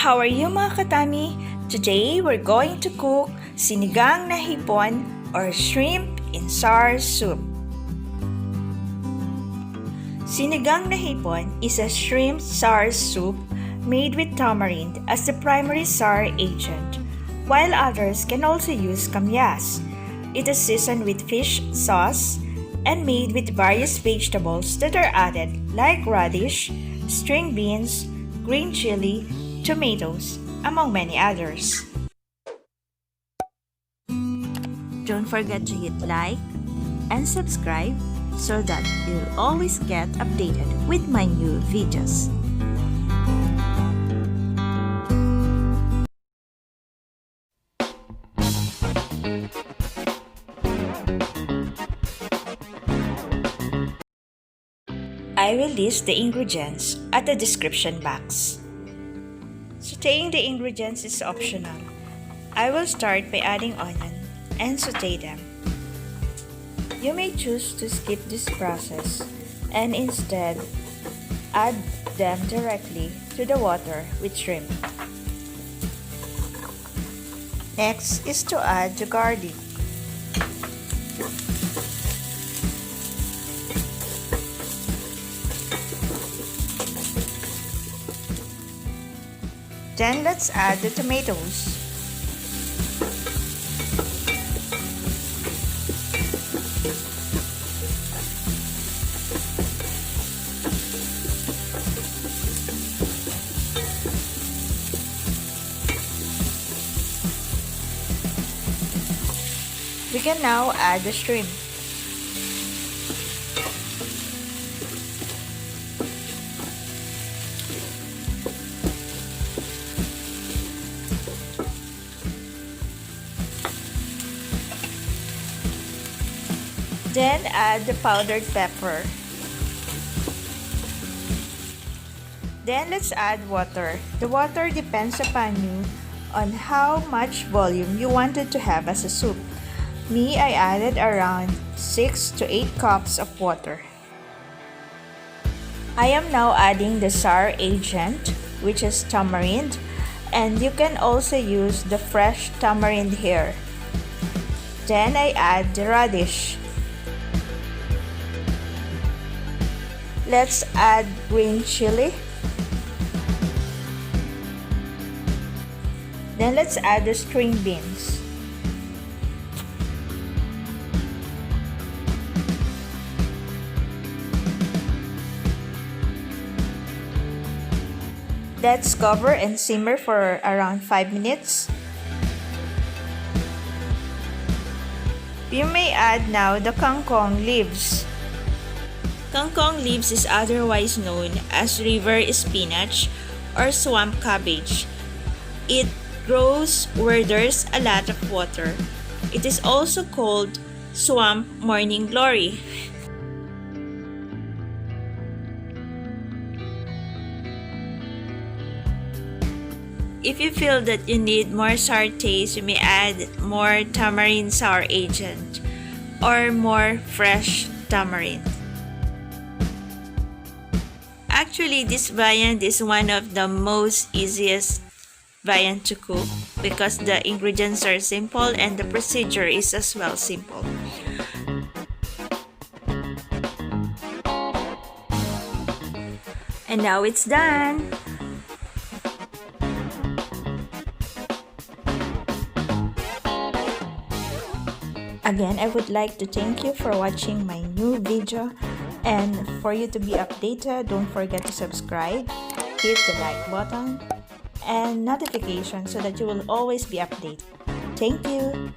How are you mga katami? Today we're going to cook sinigang na hipon or shrimp in sour soup. Sinigang na hipon is a shrimp sour soup made with tamarind as the primary sour agent, while others can also use kamyas. It is seasoned with fish sauce and made with various vegetables that are added like raddish, string beans, green chili, tomatoes, among many others. Don't forget to hit like and subscribe so that you'll always get updated with my new videos. I will list the ingredients at the description box. Sautéing the ingredients is optional. I will start by adding onion and sauté them. You may choose to skip this process and instead add them directly to the water with shrimp. Next is to add the garlic. Then let's add the tomatoes. We can now add the shrimp. Then add the powdered pepper. Then let's add water. The water depends upon you on how much volume you wanted to have as a soup. Me, I added around 6 to 8 cups of water. I am now adding the sour agent, which is tamarind, and you can also use the fresh tamarind here. Then I add the radish. Let's add green chili. Then let's add the string beans. Let's cover and simmer for around 5 minutes. You may add now the kangkong leaves. Kangkong leaves is otherwise known as river spinach or swamp cabbage. It grows where there's a lot of water. It is also called swamp morning glory. If you feel that you need more sour taste, you may add more tamarind sour agent or more fresh tamarind. Actually, this viand is one of the most easiest viand to cook because the ingredients are simple and the procedure is as well simple. And now it's done! Again, I would like to thank you for watching my new video, and for you to be updated, don't forget to subscribe, hit the like button and notification so that you will always be updated. Thank you!